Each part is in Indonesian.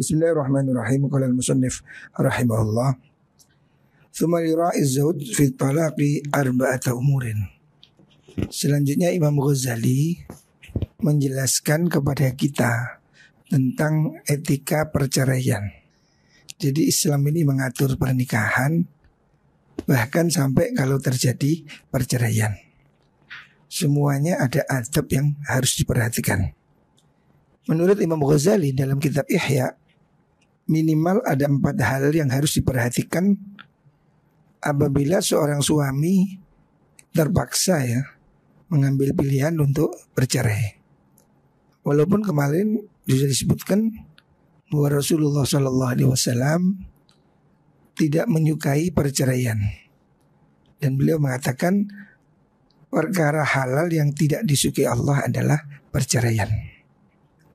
Bismillahirrahmanirrahim. Qala al-musannif rahimahullah. Tsumma yura'iz zawj fi talaqi arba'ata umurin. Selanjutnya Imam Ghazali menjelaskan kepada kita tentang etika perceraian. Jadi Islam ini mengatur pernikahan, bahkan sampai kalau terjadi perceraian, semuanya ada adab yang harus diperhatikan. Menurut Imam Ghazali dalam kitab Ihya, minimal ada 4 hal yang harus diperhatikan apabila seorang suami terpaksa mengambil pilihan untuk bercerai. Walaupun kemarin sudah disebutkan bahwa Rasulullah SAW tidak menyukai perceraian, dan beliau mengatakan perkara halal yang tidak disukai Allah adalah perceraian.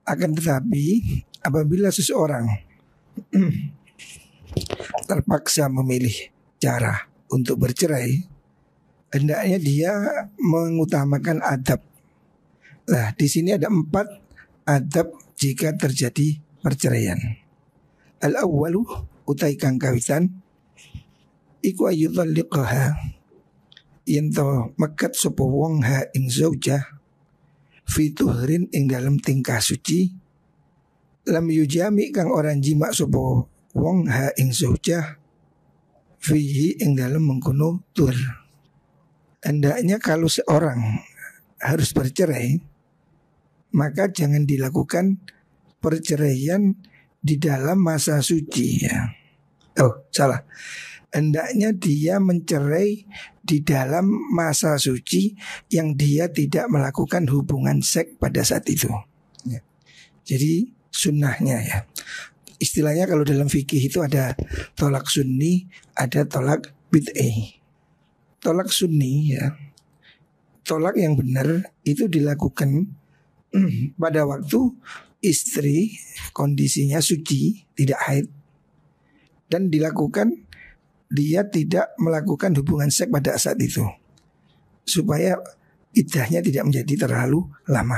Akan tetapi apabila seseorang terpaksa memilih cara untuk bercerai, hendaknya dia mengutamakan adab. Nah, di sini ada 4 adab jika terjadi perceraian. Al-awwalu utai kang kawitan iku ayyudhalliqaha yento mekat sapa wong ha ing zaujah fi tuhrin ing dalam tingkah suci, lam yujami kang orang jima sapa wong ha ing zaujah fihi ing dalam mengkono tur. Hendaknya kalau seorang harus bercerai, maka jangan dilakukan perceraian di dalam masa suci salah. Hendaknya dia mencerai di dalam masa suci yang dia tidak melakukan hubungan seks pada saat itu. Jadi sunnahnya istilahnya kalau dalam fikih itu ada tolak sunni, ada tolak bid'ah. Tolak sunni tolak yang benar itu dilakukan pada waktu istri kondisinya suci, tidak haid, dan dilakukan dia tidak melakukan hubungan seks pada saat itu, supaya iddahnya tidak menjadi terlalu lama.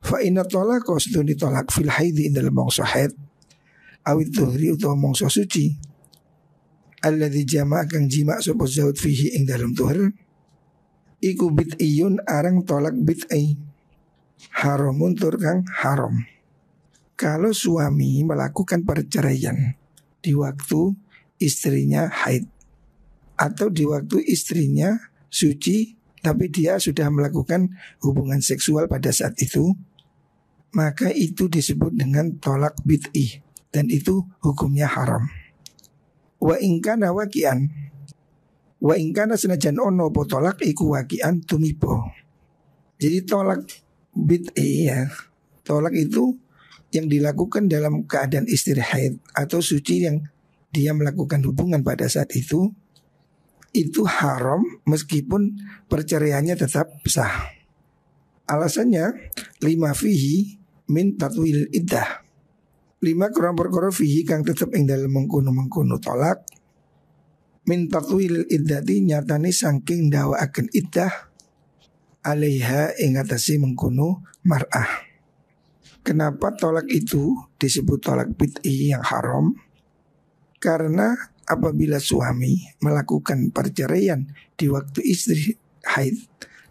Fa inna talaqa setun ditolak fil haidi dalam mangsa haid awit dhuhri utawa mangsa suci alladzi jama' kang jima' sapa zaud fihi ing dalam dhuhr iku bid'iyun arang tolak bid'ai haramun tur kang haram. Kalau suami melakukan perceraian di waktu istrinya haid atau di waktu istrinya suci tapi dia sudah melakukan hubungan seksual pada saat itu, maka itu disebut dengan tolak bid'i dan itu hukumnya haram. Wa in kana waqi'an, wa in kana senajan ono po tolak iku waqi'an tumibo. Jadi tolak bid'i tolak itu yang dilakukan dalam keadaan istri haid atau suci yang dia melakukan hubungan pada saat itu haram meskipun perceraiannya tetap sah. Alasannya lima fihi min tatwil iddah. 5 perkara fihi kang tetep ing dalem mengkono tolak min tatwil iddati nyatane saking ndawaaken iddah alaiha ing atase mengkono mar'ah. Kenapa tolak itu disebut tolak bid'i yang haram? Karena apabila suami melakukan perceraian di waktu istri haid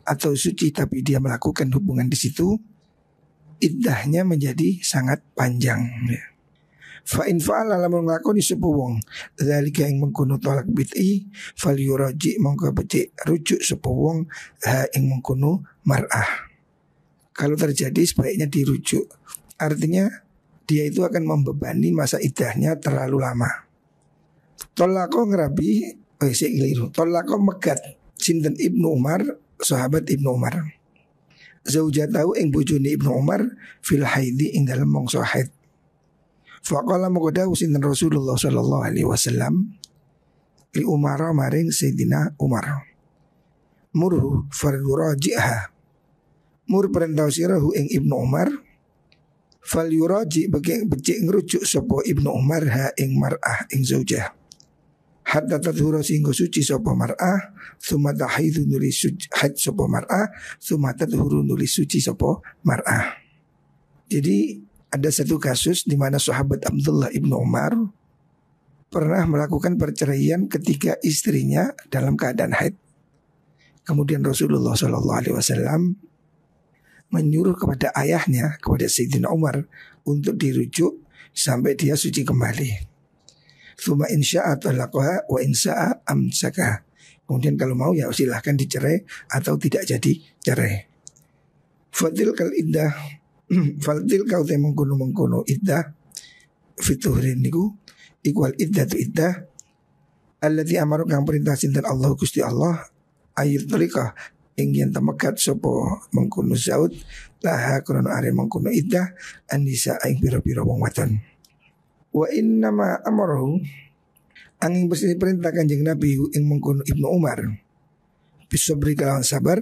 atau suci tapi dia melakukan hubungan di situ, iddahnya menjadi sangat panjang. Fa in fa'ala lamun nglakoni sapa wong zalika ing mengkono tolak bid'i falyuraji mongko becik rujuk sapa wong ha ing mengkono mar'ah. Kalau terjadi sebaiknya dirujuk. Artinya dia itu akan membebani masa iddahnya terlalu lama. Tolako ngerabi tolako megat sinten Ibnu Umar, sahabat Ibnu Umar. Zaujatahu ing bojone Ibnu Umar fil haidi ing dalem mangsa haid. Faqala maqadahu sinten Rasulullah sallallahu alaihi wasallam li Umar maring Sayyidina Umar. Murhu farduraji'ha. Mur perintah sirahu ing Ibnu Umar fal yuraji becik ngrujuk sapa Ibnu Umar ha ing mar'ah ing zaujah. Hatta tadhura singgo suci sapa mar'ah summa tahidu nuli suci haid sapa mar'ah summa tadhuru nuli suci sapa mar'ah. Jadi ada satu kasus di mana sahabat Abdullah ibnu Umar pernah melakukan perceraian ketika istrinya dalam keadaan haid. Kemudian Rasulullah SAW menyuruh kepada ayahnya, kepada Sayyidina Umar, untuk dirujuk sampai dia suci kembali. Tsumma insya'a talaqaha wa insya'a amsaka. Kemudian kalau mau ya silahkan dicerai atau tidak jadi cerai. Fadil kal iddah fadil kau te mengkono iddah fituhrin niku ikwal iddah tu iddah allati amaru kang perintah sinten Allah Gusti Allah ayat tariqah ingin temekat sopo mengkono zaud laha krono are mengkono iddah anisa ing pira-pira wong wadon. Wa inna ma amarahu angin bersih perintah Kanjeng Nabi ing mengkono Ibnu Umar bisabri kalawan sabar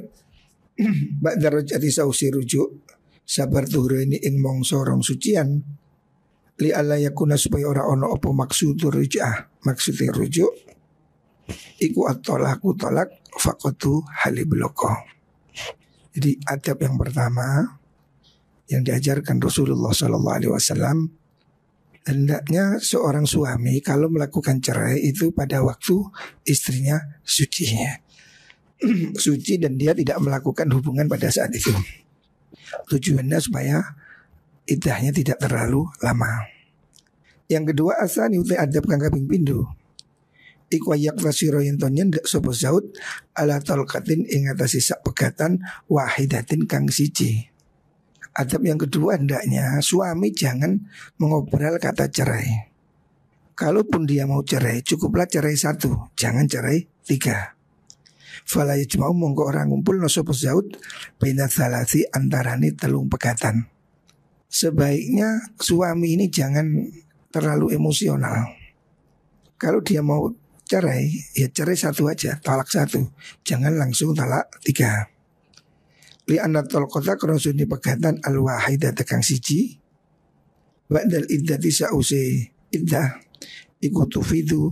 ba'da rajati sausi rujuk sabar tuhur ini ing mongso rong sucian li alla yakuna supaya ora ono apa maksudur rujah maksudnya rujuk iku at-talaku talak faqatu halibloko. Jadi adab yang pertama yang diajarkan Rasulullah SAW, hendaknya seorang suami kalau melakukan cerai itu pada waktu istrinya suci suci dan dia tidak melakukan hubungan pada saat itu. Tujuannya supaya iddahnya tidak terlalu lama. Yang kedua asani utai adab kang kaping pindho iku ayak fasiro yen to nyendak sapa zaud ala talqatin ing atase sak pegatan wahidatin kang siji. Adab yang kedua hendaknya suami jangan mengobrol kata cerai. Kalaupun dia mau cerai cukuplah cerai satu, jangan cerai tiga. Fala yajma'u mongko orang ngumpul no sapa zaud baina salasi antarane telung pegatan. Sebaiknya suami ini jangan terlalu emosional. Kalau dia mau cerai, ya cerai satu aja, talak satu, jangan langsung talak tiga. Li anna talqata krosuni pegatan al-wahidah tekang siji ba'dal iddati sa'usi iddah iku tufidu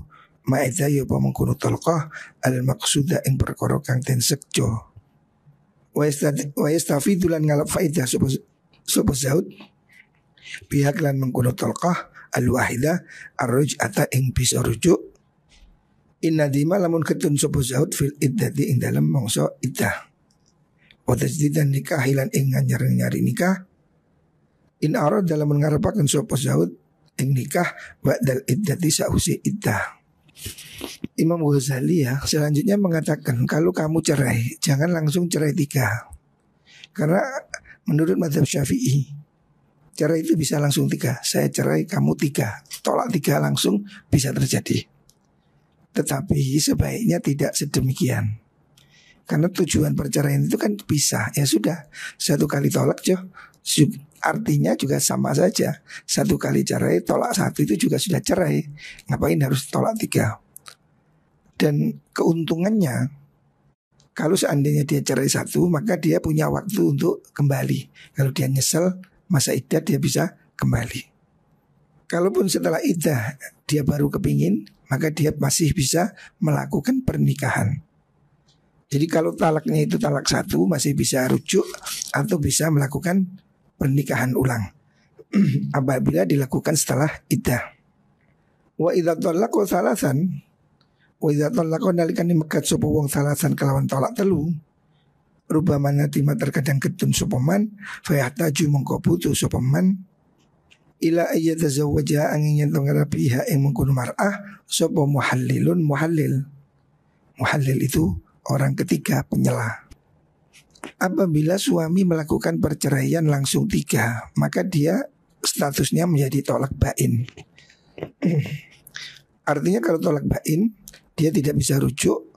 ma'idha ya pamengkono talqah al-maqsuda ing perkara kang den sekjo. Wa yastafidu lan ngalap faidah sapa zaud pihak lan mengkono talqah al-wahidah ar-ruj'ata ing bisa rujuk. Inna dima lamun ketun sapa zaud fil iddati ing dalam mangsa iddah. Wa tajdidan nikah hilan ing nyari nikah. In arad dalam ngarepaken sapa zaud ing nikah ba'dal iddati sausi iddah. Imam Ghazali ya selanjutnya mengatakan kalau kamu cerai jangan langsung cerai tiga. Karena menurut mazhab Syafi'i cerai itu bisa langsung tiga. Saya cerai kamu tiga, tolak tiga langsung bisa terjadi. Tetapi sebaiknya tidak sedemikian. Karena tujuan perceraian itu kan pisah. Ya sudah, satu kali tolak artinya juga sama saja. Satu kali cerai, tolak satu itu juga sudah cerai. Ngapain harus tolak tiga? Dan keuntungannya, kalau seandainya dia cerai satu, maka dia punya waktu untuk kembali. Kalau dia nyesel, masa iddah dia bisa kembali. Kalaupun setelah iddah dia baru kepingin, maka dia masih bisa melakukan pernikahan. Jadi kalau talaknya itu talak satu masih bisa rujuk atau bisa melakukan pernikahan ulang apabila dilakukan setelah iddah. Wa idza talaqa salasan wa idza talaqa nalikane mekat sapa wong salasan kelawan talak telu rubama natima terkadang ketun sapa man fa yahtaju mongko butuh sapa man ila ayyatazawwaja angin yen ngarapiha ing mengkono mar'ah sapa muhallilun muhallil. Muhallil itu orang ketiga penyela. Apabila suami melakukan perceraian langsung tiga, maka dia statusnya menjadi tolak bain. Artinya kalau tolak bain dia tidak bisa rujuk.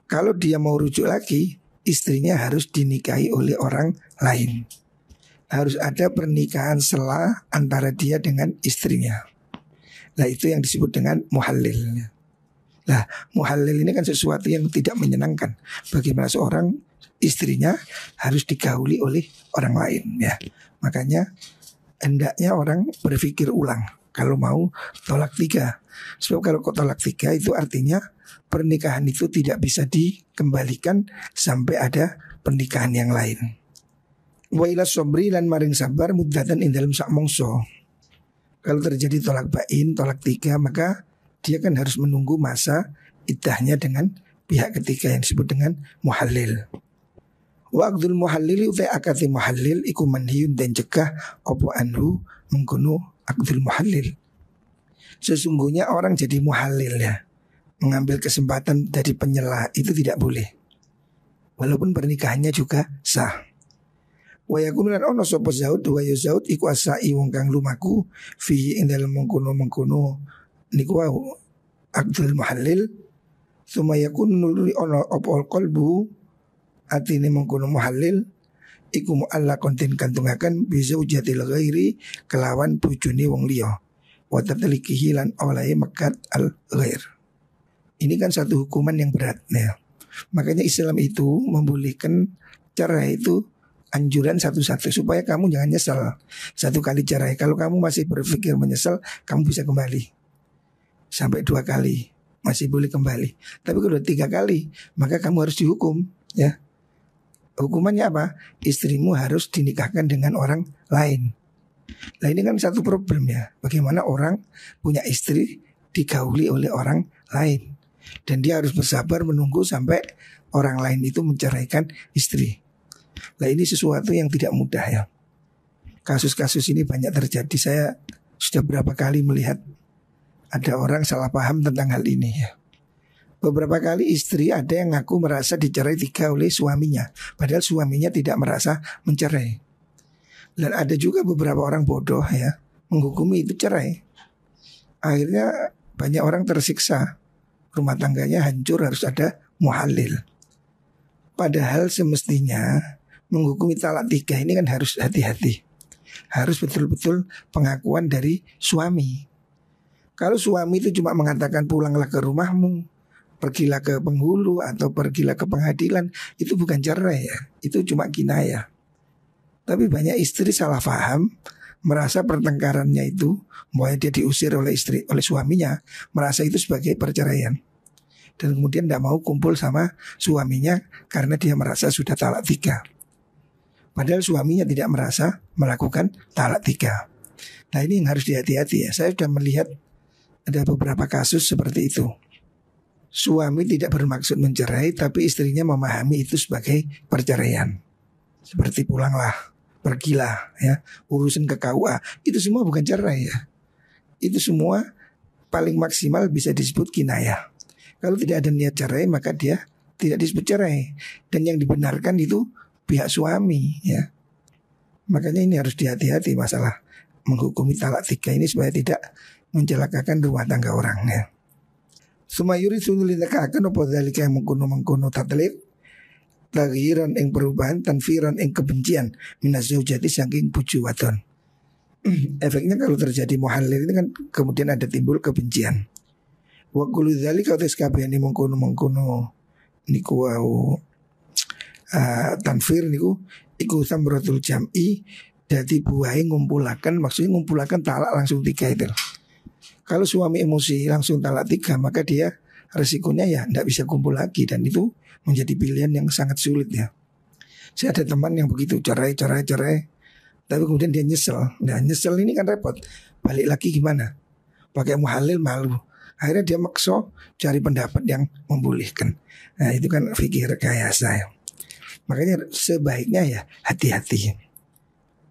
Kalau dia mau rujuk lagi, istrinya harus dinikahi oleh orang lain. Harus ada pernikahan sela antara dia dengan istrinya. Nah itu yang disebut dengan muhallil. Nah muhallil ini kan sesuatu yang tidak menyenangkan. Bagaimana seorang istrinya harus digauli oleh orang lain ya. Makanya hendaknya orang berpikir ulang kalau mau tolak tiga. Sebab kalau tolak tiga itu artinya pernikahan itu tidak bisa dikembalikan sampai ada pernikahan yang lain. Wa ila sobri lan maring sabar muddatan ing dalam sak mongso. Kalau terjadi tolak bain, tolak tiga, maka dia kan harus menunggu masa iddahnya dengan pihak ketiga yang disebut dengan muhallil. Wa aqdul muhallili utai akati muhallil iku manhiyun dan cegah opo anhu mengkono aqdul muhallil. Sesungguhnya orang jadi muhallil ya, mengambil kesempatan dari penyela itu tidak boleh. Walaupun pernikahannya juga sah. Wa yakunu lan ono sapa zaud wa yazaud iku asai wong kang lumaku fi ing dalem mengkono niku wau aqdul muhallil. Suma yakunu nuluri ono apa qalbu atine mengkono muhallil iku muallaqon den kantungaken bi zaujatil ghairi kelawan bojone wong liya wa tatliqihi lan oleh mekat al ghair. Ini kan satu hukuman yang berat ya. Makanya Islam itu membolehkan cerai itu anjuran satu-satu supaya kamu jangan nyesal. Satu kali cerai, kalau kamu masih berpikir menyesal, kamu bisa kembali. Sampai 2 kali masih boleh kembali. Tapi kalau 3 kali, maka kamu harus dihukum ya. Hukumannya apa? Istrimu harus dinikahkan dengan orang lain. Nah ini kan satu problem ya. Bagaimana orang punya istri digauli oleh orang lain, dan dia harus bersabar menunggu sampai orang lain itu menceraikan istri. Nah ini sesuatu yang tidak mudah ya. Kasus-kasus ini banyak terjadi. Saya sudah berapa kali melihat ada orang salah paham tentang hal ini ya. Beberapa kali istri ada yang ngaku merasa dicerai 3 oleh suaminya, padahal suaminya tidak merasa mencerai. Dan ada juga beberapa orang bodoh ya, menghukumi itu cerai. Akhirnya banyak orang tersiksa, rumah tangganya hancur, harus ada muhallil. Padahal semestinya menghukumi talak 3 ini kan harus hati-hati. Harus betul-betul pengakuan dari suami. Kalau suami itu cuma mengatakan pulanglah ke rumahmu, pergilah ke penghulu atau pergilah ke pengadilan, itu bukan cerai ya, itu cuma kinayah. Tapi banyak istri salah paham, merasa pertengkarannya itu bahwa dia diusir oleh suaminya, merasa itu sebagai perceraian. Dan kemudian tidak mau kumpul sama suaminya karena dia merasa sudah talak 3. Padahal suaminya tidak merasa melakukan talak 3. Nah ini yang harus dihati-hati ya. Saya sudah melihat ada beberapa kasus seperti itu. Suami tidak bermaksud mencerai, tapi istrinya memahami itu sebagai perceraian. Seperti pulanglah, pergilah ya, urusan ke KUA. Itu semua bukan cerai ya. Itu semua paling maksimal bisa disebut kinayah. Kalau tidak ada niat cerai, maka dia tidak disebut cerai. Dan yang dibenarkan itu pihak suami ya. Makanya ini harus dihati-hati masalah menghukumi talak 3 ini supaya tidak mencelakakan rumah tangga orang ya. Sumayuri sunulidaka akan apa dalika yang mengkono tatlik tagiran ing perubahan, tanfiran ing kebencian minas zaujati saking bojo wadon. Efeknya kalau terjadi muhallil ini kan kemudian ada timbul kebencian. Wa kullu dzalika utis kabehane mengkono niku wau tanfir niku iku samratul jam'i, dadi buahe ngumpulaken, maksudnya ngumpulaken talak langsung 3 itu. Kalau suami emosi langsung talak 3, maka dia resikonya ya tidak bisa kumpul lagi, dan itu menjadi pilihan yang sangat sulit ya. Saya ada teman yang begitu, cerai, tapi kemudian dia nyesel. Nah nyesel ini kan repot, balik lagi gimana? Pakai muhallil malu. Akhirnya dia maksa cari pendapat yang membolehkan. Nah itu kan fikih rekayasa ya. Makanya sebaiknya ya hati-hati.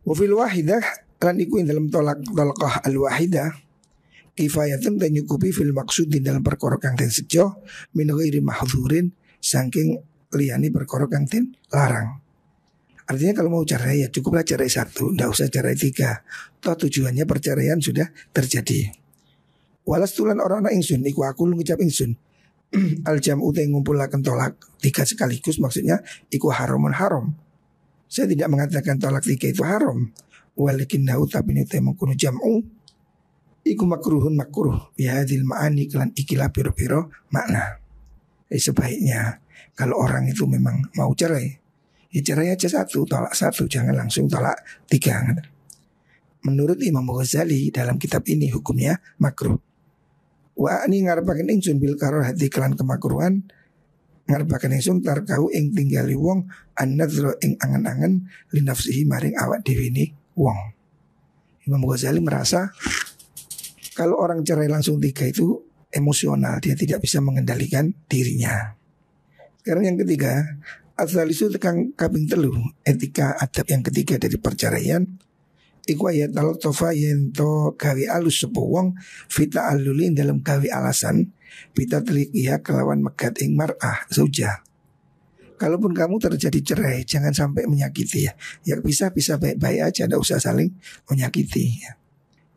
Wa fil wahidah lan iku ing dalam talaqah al wahidah kifayatun dan nyukupi fil maksud di dalam perkara kang den sejo min ghairi mahdzurin saking liyane perkara kang den larang. Artinya kalau mau cerai ya cukuplah cerai 1, ndak usah cerai 3. Toh tujuannya perceraian sudah terjadi. Walastulan orang ingsun iku aku ngucap ingsun al jam'u te ngumpulaken tolak 3 sekaligus, maksudnya iku haram. Saya tidak mengatakan tolak 3 itu haram. Walakin nahu tapi nite mengkono jam'u iku makruh bihadil ma'ani kelan ikilah piro-piro makna. Sebaiknya kalau orang itu memang mau cerai, ya cerai aja 1, tolak 1, jangan langsung tolak 3. Menurut Imam Ghazali dalam kitab ini hukumnya makruh. Wa ani ngarepaken ingsun bil karahati kelan kemakruhan ngarepaken ingsun tarkau ing tinggali wong an-nadzra ing angen-angen li nafsihi maring awak dhewe ni wong. Imam Ghazali merasa kalau orang cerai langsung 3 itu emosional, dia tidak bisa mengendalikan dirinya. Sekarang yang ketiga, asalisu tekang kaping telu, etika adab yang ketiga dari perceraian. Iku ayat al-tofa yento gawe alus sepo wong fita alulin dalam gawe alasan fita telikia kelawan megat ing mar'ah zauja. Kalaupun kamu terjadi cerai, jangan sampai menyakiti ya. Ya bisa baik-baik aja, tidak usah saling menyakiti ya.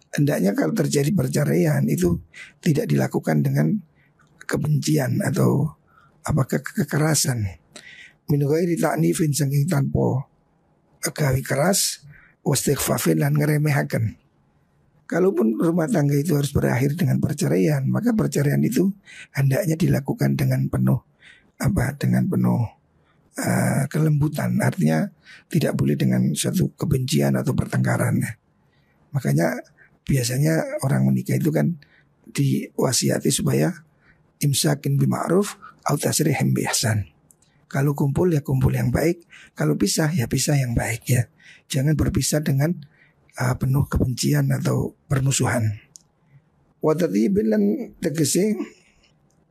Hendaknya kalau terjadi perceraian itu tidak dilakukan dengan kebencian atau apakah kekerasan. Min ghairi ta'nifin saking tanpa gawe keras, wastighfafin lan ngeremehaken. Kalaupun rumah tangga itu harus berakhir dengan perceraian, maka perceraian itu hendaknya dilakukan dengan penuh kelembutan. Artinya tidak boleh dengan suatu kebencian atau pertengkaran. Makanya biasanya orang menikah itu kan diwasiati supaya imsakin bima'ruf au tasrihim bi ihsan. Kalau kumpul ya kumpul yang baik, kalau pisah ya pisah yang baik ya. Jangan berpisah dengan penuh kebencian atau permusuhan. Wa tadhibin lan tegese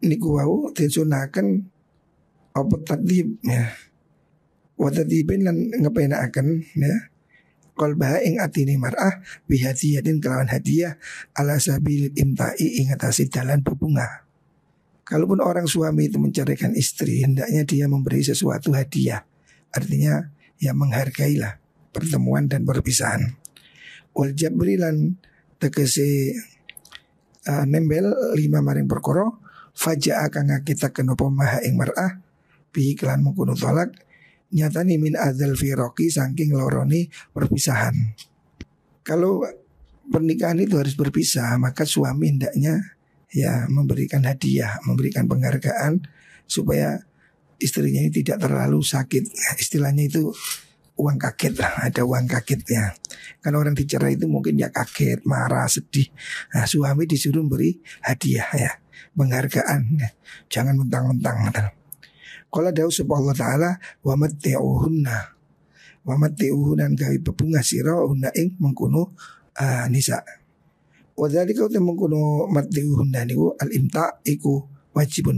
niku wau disunahkan apa tadhib ya. Wa tadhibin lan ngepenakaken ya. Qalbah ing atine mar'ah bihadiyatin kelawan hadiah ala sabil imta'i ing atase dalan bebunga. Kalaupun orang suami itu menceraikan istri, hendaknya dia memberi sesuatu hadiah. Artinya ya menghargailah pertemuan dan perpisahan. Wal jabrilan tegese nembel 5 maring perkara faja'a kang kita kenopo maha ing mar'ah bi kelan mengkono tolak nyatani min adzal firaqi saking loroni perpisahan. Kalau pernikahan itu harus berpisah, maka suami hendaknya ya memberikan hadiah, memberikan penghargaan supaya istrinya ini tidak terlalu sakit. Istilahnya itu uang kaget lah, ada uang kagetnya. Kan orang dicerai itu mungkin ya kaget, marah, sedih. Nah, suami disuruh beri hadiah ya, penghargaan ya. Jangan mentang-mentang. Qala dawu subhanahu wa ta'ala wa matti'uhunna. Wa matti'uhunna gawe bebungah sira unna ing mengkono nisa. Wa dzalika mengkono matti'uhunna niku al-imta' iku wajib.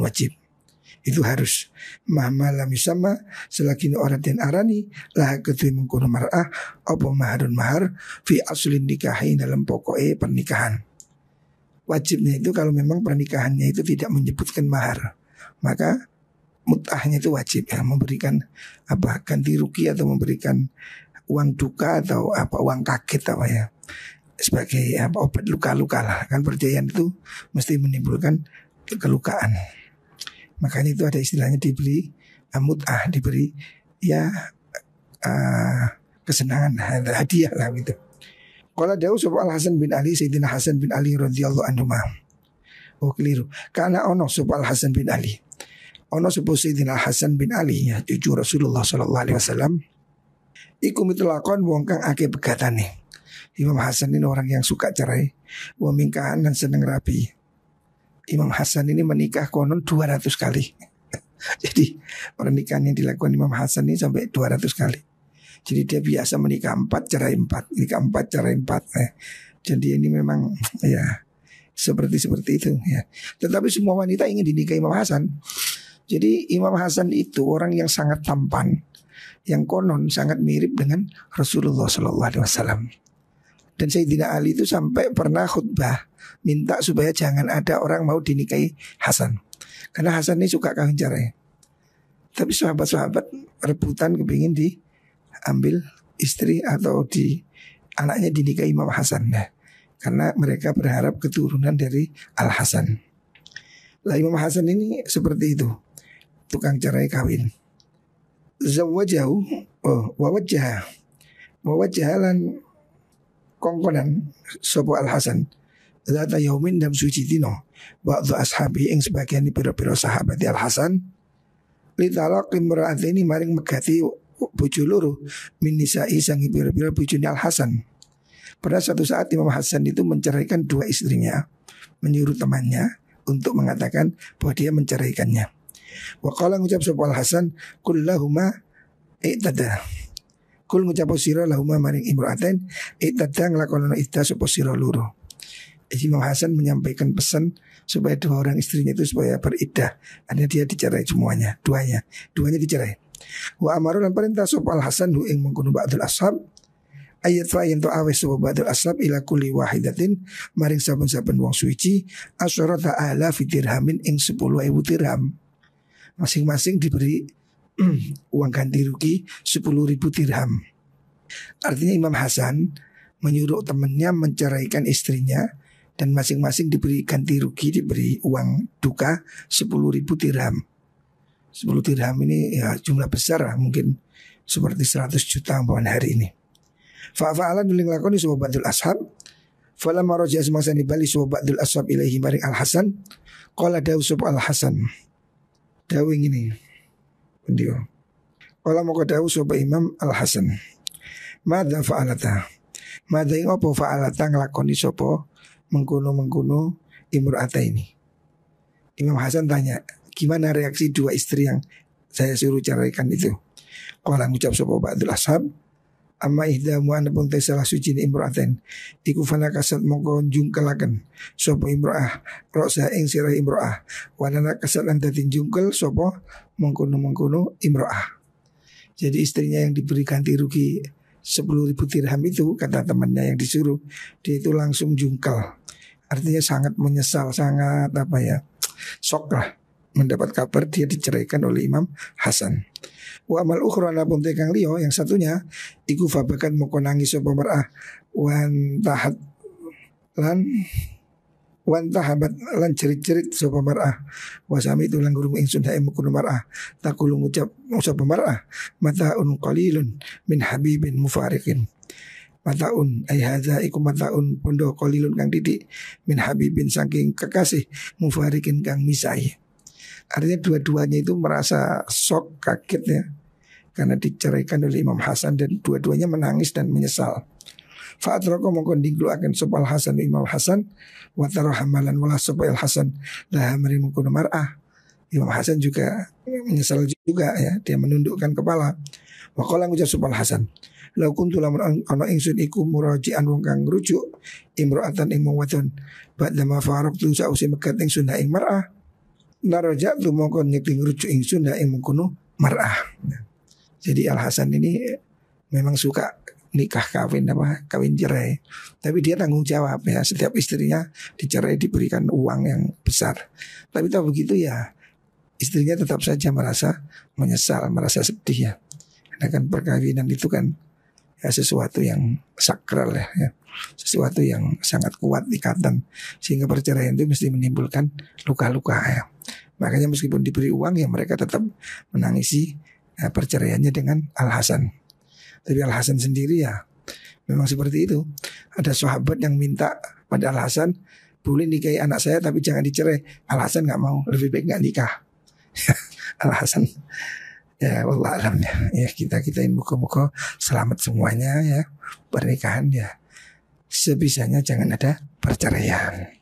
Itu harus mahma lam yusamma selagi orang den arani lah kedue mengkono mar'ah apa maharun mahar fi aslin nikahi dalam pokoknya pernikahan. Wajibnya itu kalau memang pernikahannya itu tidak menyebutkan mahar, maka mut'ahnya itu wajib ya, memberikan ganti rugi atau memberikan uang duka atau uang kaget ya sebagai obat luka-luka lah. Kan perceraian itu mesti menimbulkan kelukaan. Makanya itu ada istilahnya diberi mut'ah, diberi ya kesenangan, hadiah lah gitu. Qala dawu sapa Al Hasan bin Ali, Sayyidina Hasan bin Ali radhiyallahu anhu. Oh keliru. Karena ono sapa Al Hasan bin Ali. Ono sapa Sayyidina Hasan bin Ali ya cucu Rasulullah sallallahu alaihi wasallam. Iku mitlakon wong kang akeh pegatane. Imam Hasan ini orang yang suka cerai, wa mingkahan dan seneng rabi. Imam Hasan ini menikah konon 200 kali. Jadi pernikahan yang dilakukan Imam Hasan ini sampai 200 kali. Jadi dia biasa menikah 4 cerai 4, nikah 4 cerai 4. Jadi ini memang ya seperti itu ya. Tetapi semua wanita ingin dinikahi Imam Hasan. Jadi Imam Hasan itu orang yang sangat tampan, yang konon sangat mirip dengan Rasulullah SAW. Dan Sayyidina Ali itu sampai pernah khutbah minta supaya jangan ada orang mau dinikahi Hasan, karena Hasan ini suka kawin cerai. Tapi sahabat-sahabat rebutan kepingin diambil istri atau anaknya dinikahi Imam Hasan karena mereka berharap keturunan dari Al Hasan. Lah Imam Hasan ini seperti itu, tukang cerai kawin. Zawajahu wawajahalan kongkonan sopo Al Hasan zata yaumin dam suci dino ba'dhu ashabi ing sebagian pira-pira sahabat Al Hasan li talaq imra'atini maring megati bojo loro min nisa'i sang pira-pira bojone Al Hasan. Pada suatu saat Imam Hasan itu menceraikan 2 istrinya, menyuruh temannya untuk mengatakan bahwa dia menceraikannya. Wa qala ngucap sapa Al Hasan kullahuma i'tada. Kul ngucap sira lahuma maring imra'atain i'tada nglakonono iddah sapa sira loro. Imam Hasan menyampaikan pesan supaya dua orang istrinya itu supaya beriddah. Artinya dia dicerai semuanya, duanya dicerai. Wa amaru lan perintah sapa Al Hasan hu ing mengkono ba'dul ashab ayat fa yen to awes sapa ba'dul ashab ila kulli wahidatin maring saben-saben wong suci asyarata ala fi dirhamin ing 10.000 dirham. Masing-masing diberi uang ganti rugi 10.000 dirham. Artinya Imam Hasan menyuruh temannya menceraikan istrinya dan masing-masing diberi ganti rugi, diberi uang duka 10.000 dirham. 10 dirham ini ya jumlah besar lah, mungkin seperti 100 juta umpamanya hari ini. Fa'ala nuling lakoni sapa ba'dul ashab. Fala maraja semasa bali sapa ba'dul ashab ilaihi maring Al Hasan. Qala dawu sapa Al Hasan. Dawu ngene. Pendio. Qala moko dawu sapa Imam Al Hasan. Madza fa'alata. Madza ing apa fa'alata nglakoni sapa mengkono-mengkono imra'ata ini. Imam Hasan tanya, gimana reaksi dua istri yang saya suruh ceraikan itu? Qala ngucap sapa ba'dul ashab, amma ihdamu anapun salah suci ni imra'atain iku fana kasat mongko jungkelaken sapa imra'ah ra'sa ing sirah imra'ah wanana kasat lan dadi jungkel sapa mengkono-mengkono imra'ah. Jadi istrinya yang diberi ganti rugi 10.000 dirham itu, kata temannya yang disuruh, dia itu langsung jungkel. Artinya sangat menyesal, sangat shock lah mendapat kabar dia diceraikan oleh Imam Hasan. Wa amal ukhra napun tekang liyo yang satunya iku fabakan moko nangis sapa mar'ah wan tahabat lan cerit-cerit sapa mar'ah wasami itu lan gurung ingsun hae mukun mar'ah takulu ngucap sapa mar'ah mataun qalilun min habibin mufariqin. Mataun ay hadza iku mataun pondo qalilun kang didik min habibin saking kekasih mufariqin kang misai. Artinya dua-duanya itu merasa shock, kaget ya, karena diceraikan oleh Imam Hasan dan dua-duanya menangis dan menyesal. Fa'atroko mongkon dingluaken sopal Hasan Imam Hasan wa tarahamalan wala sopal Hasan lah mari mongkon mar'ah. Imam Hasan juga menyesal juga ya, dia menundukkan kepala. Wa qala ngucap sopal Hasan, lau kuntu lamun ana ingsun iku muraji'an wong kang ngrujuk imra'atan ing wadon ba'da ma faraqtu sa'usi mekat ingsun ing mar'ah naraja tu mongkon nyekti ngrujuk ingsun ing mengkono mar'ah. Jadi Al Hasan ini memang suka nikah kawin cerai, tapi dia tanggung jawab ya, setiap istrinya dicerai diberikan uang yang besar. Tapi tahu begitu ya, istrinya tetap saja merasa menyesal, merasa sedih ya. Karena kan perkawinan itu kan ya sesuatu yang sakral ya, sesuatu yang sangat kuat ikatan, sehingga perceraian itu mesti menimbulkan luka-luka ya. Makanya meskipun diberi uang ya mereka tetap menangisi ya, perceraiannya dengan Al Hasan. Tapi Al Hasan sendiri ya memang seperti itu. Ada sahabat yang minta pada Al Hasan, boleh nikahi anak saya tapi jangan dicerai. Al Hasan nggak mau, lebih baik nggak nikah. Al Hasan ya wallah alam ya, kita muka-muka selamat semuanya ya, pernikahan ya sebisanya jangan ada perceraian.